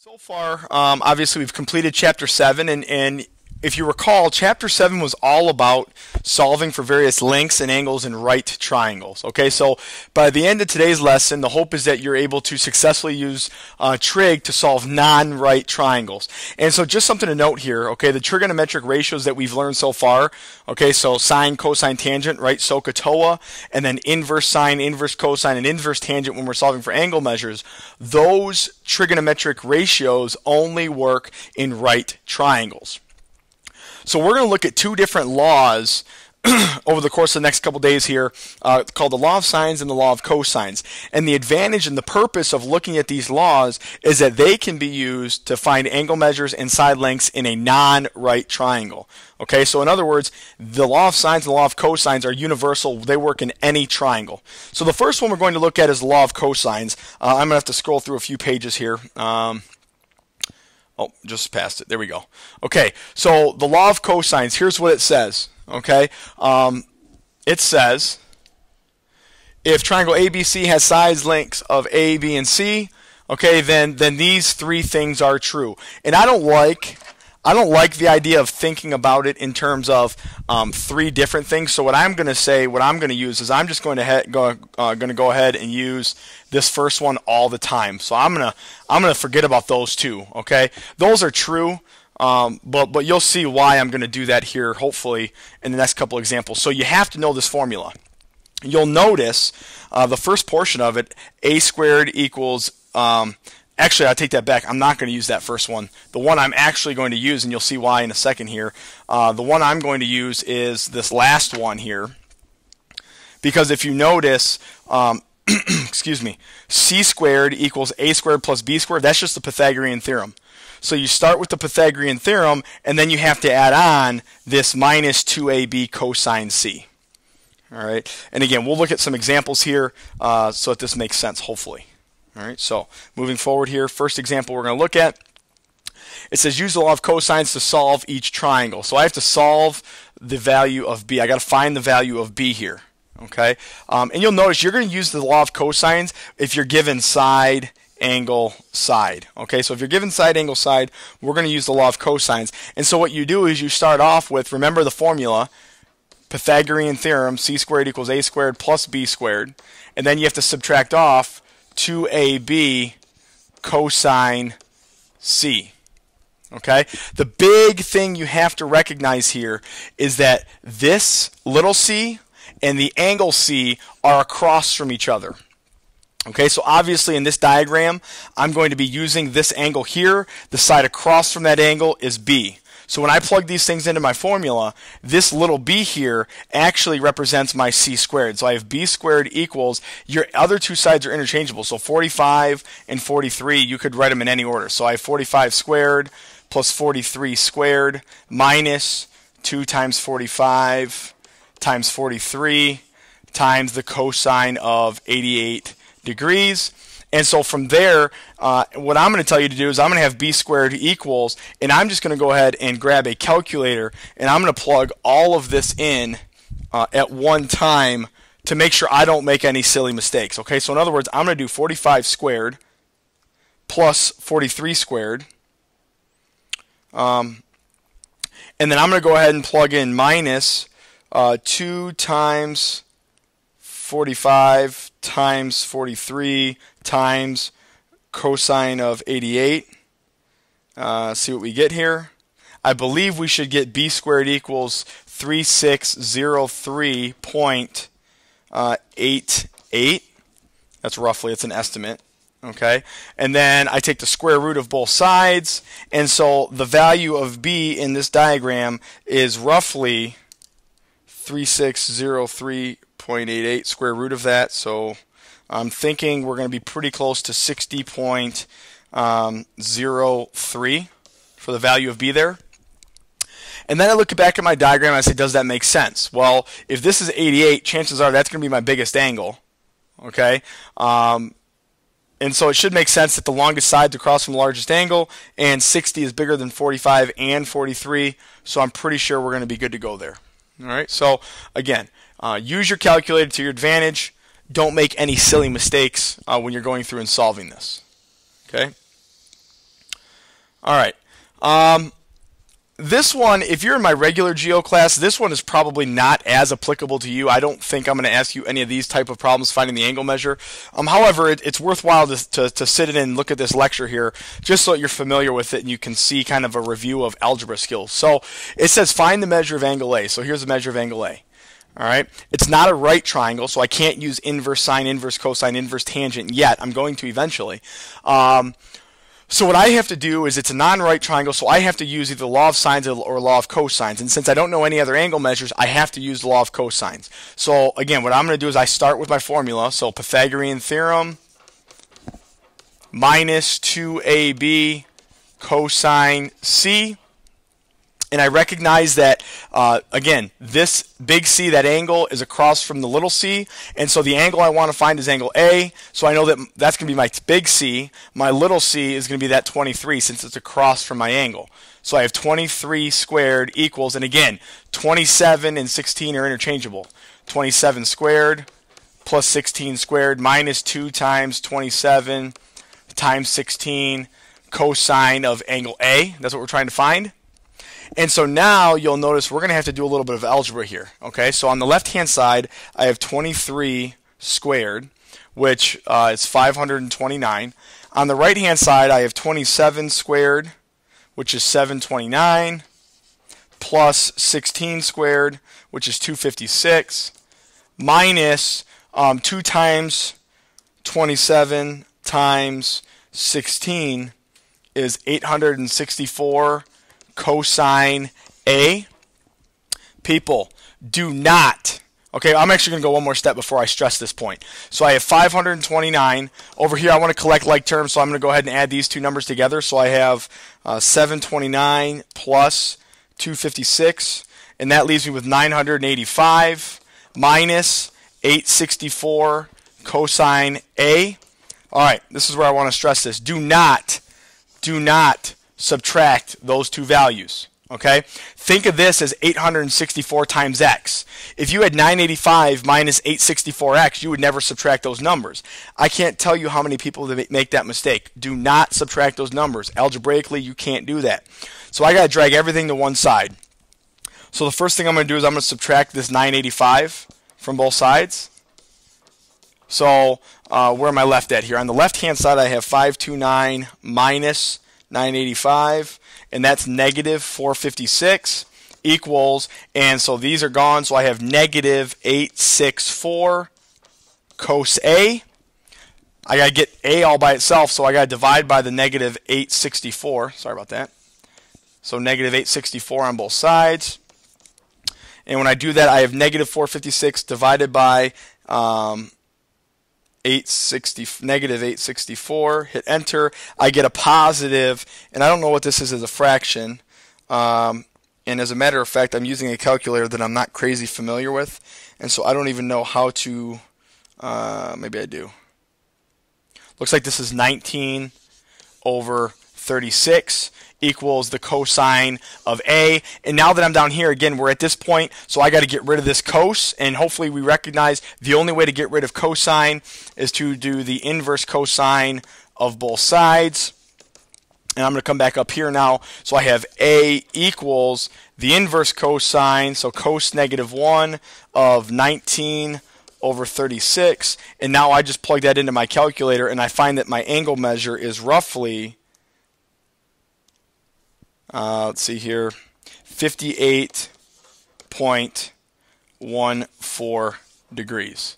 So far, obviously, we've completed Chapter 7, and if you recall, Chapter 7 was all about solving for various lengths and angles in right triangles. Okay, so by the end of today's lesson, the hope is that you're able to successfully use trig to solve non-right triangles. And so just something to note here, okay, the trigonometric ratios that we've learned so far, okay, so sine, cosine, tangent, right, SOHCAHTOA, and then inverse sine, inverse cosine, and inverse tangent when we're solving for angle measures, those trigonometric ratios only work in right triangles. So we're going to look at two different laws over the course of the next couple days here called the law of sines and the law of cosines. And the advantage and the purpose of looking at these laws is that they can be used to find angle measures and side lengths in a non-right triangle. Okay, so in other words, the law of sines and the law of cosines are universal. They work in any triangle. So the first one we're going to look at is the law of cosines. I'm going to have to scroll through a few pages here. Oh, just passed it. There we go. Okay, so the law of cosines, here's what it says. Okay, it says if triangle ABC has sides lengths of A, B, and C, okay, then these three things are true. And I don't like the idea of thinking about it in terms of three different things. So what I'm going to say, what I'm going to use is I'm just going to go ahead and use this first one all the time. So I'm gonna forget about those two. Okay, those are true, but you'll see why I'm going to do that here, hopefully, in the next couple examples. So you have to know this formula. You'll notice the first portion of it, a squared equals. Actually, I take that back. I'm not going to use that first one. The one I'm actually going to use, and you'll see why in a second here, the one I'm going to use is this last one here. Because if you notice, excuse me, c squared equals a squared plus b squared, that's just the Pythagorean theorem. So you start with the Pythagorean theorem, and then you have to add on this minus 2ab cosine c. All right, and again, we'll look at some examples here so that this makes sense, hopefully. All right, so moving forward here, first example we're going to look at, it says use the law of cosines to solve each triangle. So I have to solve the value of b. I got to find the value of b here. Okay, and you'll notice you're going to use the law of cosines if you're given side, angle, side. Okay, so if you're given side, angle, side, we're going to use the law of cosines. And so what you do is you start off with, remember the formula, Pythagorean theorem, c squared equals a squared plus b squared, and then you have to subtract off 2ab cosine c. Okay? The big thing you have to recognize here is that this little c and the angle c are across from each other. Okay, so obviously in this diagram, I'm going to be using this angle here. The side across from that angle is b. So when I plug these things into my formula, this little b here actually represents my c squared. So I have b squared equals, your other two sides are interchangeable. So 45 and 43, you could write them in any order. So I have 45 squared plus 43 squared minus 2 times 45 times 43 times the cosine of 88 degrees. And so from there, what I'm going to tell you to do is I'm going to have b squared equals, and I'm just going to go ahead and grab a calculator, and I'm going to plug all of this in at one time to make sure I don't make any silly mistakes. Okay, so in other words, I'm going to do 45 squared plus 43 squared, and then I'm going to go ahead and plug in minus 2 times 45 times 43 times cosine of 88. See what we get here. I believe we should get b squared equals 3603.88. That's roughly, it's an estimate. Okay, and then I take the square root of both sides, and so the value of b in this diagram is roughly 3603.88, square root of that. So I'm thinking we're going to be pretty close to 60.03 for the value of b there. And then I look back at my diagram and I say, does that make sense? Well, if this is 88, chances are that's going to be my biggest angle. Okay, and so it should make sense that the longest side's across from the largest angle, and 60 is bigger than 45 and 43, so I'm pretty sure we're going to be good to go there. All right, so again, use your calculator to your advantage. Don't make any silly mistakes when you're going through and solving this. Okay. All right. This one, if you're in my regular geo class, this one is probably not as applicable to you. I don't think I'm going to ask you any of these type of problems finding the angle measure. However, it's worthwhile to sit in and look at this lecture here just so you're familiar with it and you can see kind of a review of algebra skills. So it says find the measure of angle A. So here's the measure of angle A. All right. It's not a right triangle, so I can't use inverse sine, inverse cosine, inverse tangent yet. I'm going to eventually. So what I have to do is it's a non-right triangle, so I have to use either the law of sines or law of cosines. And since I don't know any other angle measures, I have to use the law of cosines. So again, what I'm going to do is I start with my formula. So Pythagorean theorem minus 2ab cosine c. And I recognize that, again, this big C, that angle, is across from the little c. And so the angle I want to find is angle A. So I know that that's going to be my big C. My little c is going to be that 23 since it's across from my angle. So I have 23 squared equals, and again, 27 and 16 are interchangeable. 27 squared plus 16 squared minus 2 times 27 times 16 cosine of angle A. That's what we're trying to find. And so now you'll notice we're going to have to do a little bit of algebra here. Okay, so on the left-hand side, I have 23 squared, which is 529. On the right-hand side, I have 27 squared, which is 729, plus 16 squared, which is 256, minus 2 times 27 times 16 is 864 cosine A. People, do not, okay, I'm actually going to go one more step before I stress this point. So I have 529. Over here I want to collect like terms, so I'm going to go ahead and add these two numbers together. So I have 729 plus 256, and that leaves me with 985 minus 864 cosine A. All right, this is where I want to stress this. Do not subtract those two values. Okay? Think of this as 864 times x. If you had 985 minus 864x, you would never subtract those numbers. I can't tell you how many people make that mistake. Do not subtract those numbers. Algebraically, you can't do that. So I got to drag everything to one side. So the first thing I'm going to do is I'm going to subtract this 985 from both sides. So where am I left at here? On the left-hand side, I have 529 minus 985, and that's negative 456 equals, and so these are gone, so I have negative 864 cos A. I got to get A all by itself, so I got to divide by the negative 864. Sorry about that. So negative 864 on both sides. And when I do that, I have negative 456 divided by negative 864, hit enter, I get a positive, and I don't know what this is as a fraction, and as a matter of fact, I'm using a calculator that I'm not crazy familiar with, and so I don't even know how to, maybe I do. Looks like this is 19 over 36 equals the cosine of A. And now that I'm down here, again, we're at this point, so I got to get rid of this cos, and hopefully we recognize the only way to get rid of cosine is to do the inverse cosine of both sides. And I'm going to come back up here now, so I have A equals the inverse cosine, so cos negative 1 of 19 over 36, and now I just plug that into my calculator, and I find that my angle measure is roughly, let's see here, 58.14 degrees.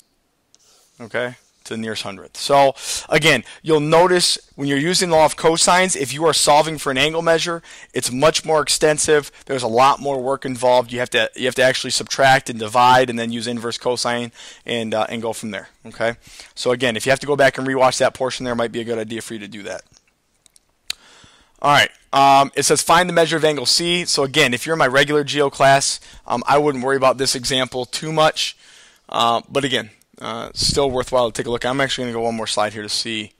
Okay, to the nearest hundredth. So again, you'll notice when you're using the law of cosines, if you are solving for an angle measure, it's much more extensive. There's a lot more work involved. You have to actually subtract and divide, and then use inverse cosine and go from there. Okay. So again, if you have to go back and rewatch that portion, there might be a good idea for you to do that. All right. It says find the measure of angle C. So again, if you're in my regular geo class, I wouldn't worry about this example too much. But again, still worthwhile to take a look. I'm actually going to go one more slide here to see.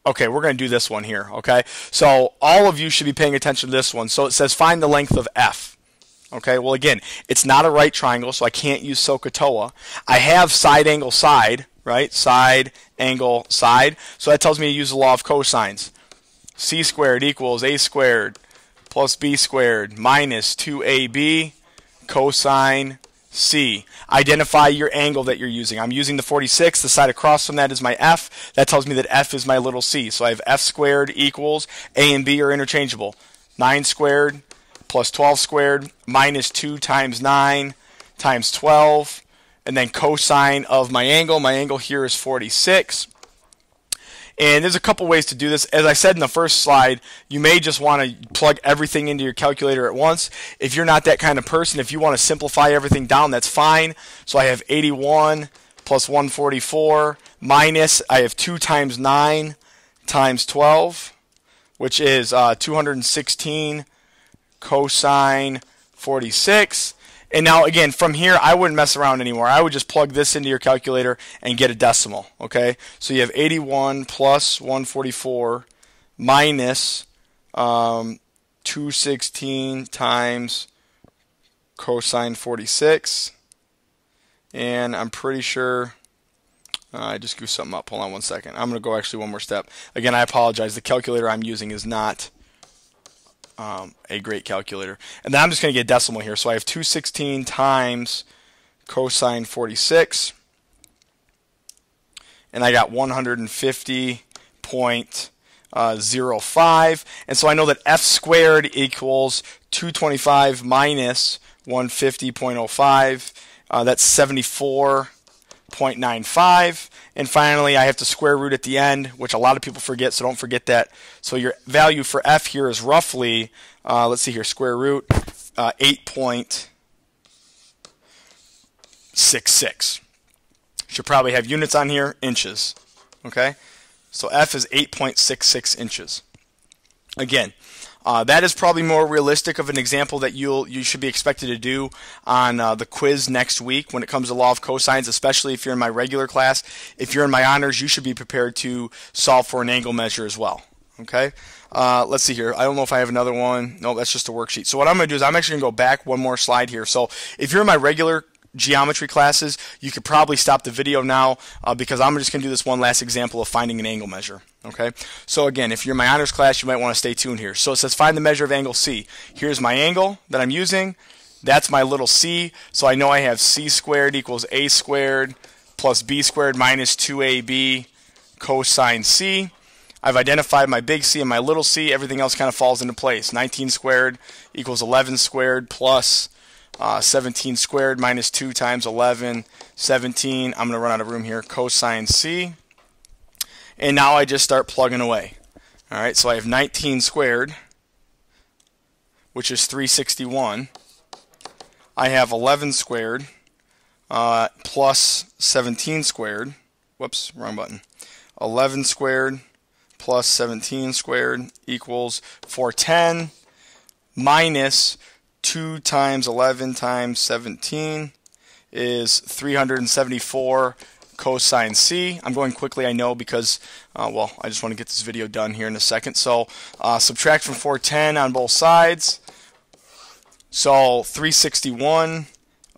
Okay, we're going to do this one here. Okay, so all of you should be paying attention to this one. So it says find the length of F. Okay, well again, it's not a right triangle, so I can't use SOHCAHTOA. I have side angle side, right? Side angle side. So that tells me to use the law of cosines. c squared equals a squared plus b squared minus 2ab cosine c. Identify your angle that you're using. I'm using the 46. The side across from that is my f. That tells me that f is my little c. So I have f squared equals, a and b are interchangeable. 9 squared plus 12 squared minus 2 times 9 times 12. And then cosine of my angle. My angle here is 46. And there's a couple ways to do this. As I said in the first slide, you may just want to plug everything into your calculator at once. If you're not that kind of person, if you want to simplify everything down, that's fine. So I have 81 plus 144 minus, I have 2 times 9 times 12, which is 216 cosine 46. And now, again, from here, I wouldn't mess around anymore. I would just plug this into your calculator and get a decimal, okay? So you have 81 plus 144 minus 216 times cosine 46. And I'm pretty sure I just goofed something up. Hold on one second. I'm going to go actually one more step. Again, I apologize. The calculator I'm using is not a great calculator. And then I'm just going to get a decimal here. So I have 216 times cosine 46. And I got 150.05. And so I know that f squared equals 225 minus 150.05. That's 74.95. And finally, I have to square root at the end, which a lot of people forget, so don't forget that. So your value for f here is roughly, let's see here, square root 8.66. Should probably have units on here, inches. Okay? So f is 8.66 inches. Again, that is probably more realistic of an example that you should be expected to do on the quiz next week when it comes to law of cosines, especially if you're in my regular class. If you're in my honors, you should be prepared to solve for an angle measure as well. Okay? Let's see here. I don't know if I have another one. No, that's just a worksheet. So what I'm going to do is I'm actually going to go back one more slide here. So if you're in my regular geometry classes, you could probably stop the video now because I'm just going to do this one last example of finding an angle measure. Okay, so again, if you're in my honors class, you might want to stay tuned here. So it says find the measure of angle C. Here's my angle that I'm using. That's my little c. So I know I have c squared equals a squared plus b squared minus 2ab cosine c. I've identified my big C and my little c. Everything else kind of falls into place. 19 squared equals 11 squared plus 17 squared minus 2 times 11, 17. I'm going to run out of room here. Cosine C. And now I just start plugging away. All right, so I have 19 squared, which is 361. I have 11 squared plus 17 squared. Whoops, wrong button. 11 squared plus 17 squared equals 410 minus 2 times 11 times 17 is 374 cosine C. I'm going quickly, I know, because, well, I just want to get this video done here in a second. So subtract from 410 on both sides. So 361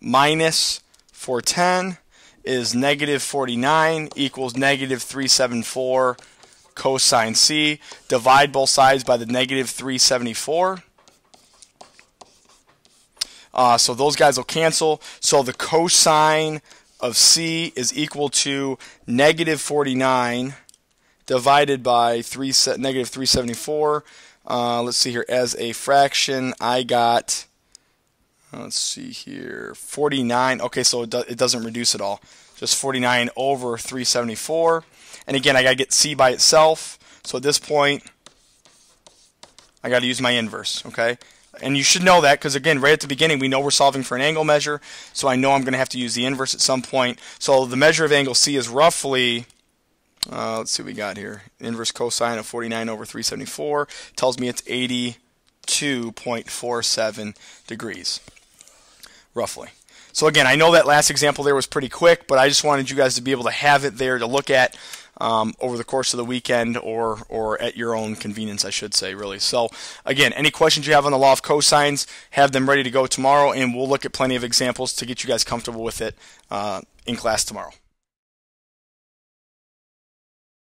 minus 410 is negative 49 equals negative 374 cosine C. Divide both sides by the negative 374. So those guys will cancel. So the cosine of C is equal to negative 49 divided by negative 374. Let's see here. As a fraction, I got, let's see here, 49. Okay, so it doesn't reduce at all. Just 49 over 374. And again, I got to get C by itself. So at this point, I got to use my inverse. Okay. And you should know that because, again, right at the beginning, we know we're solving for an angle measure, so I know I'm going to have to use the inverse at some point. So the measure of angle C is roughly, let's see what we got here. Inverse cosine of 49 over 374 tells me it's 82.47 degrees, roughly. So, again, I know that last example there was pretty quick, but I just wanted you guys to be able to have it there to look at over the course of the weekend or at your own convenience, I should say, really. So, again, any questions you have on the law of cosines, have them ready to go tomorrow, and we'll look at plenty of examples to get you guys comfortable with it in class tomorrow.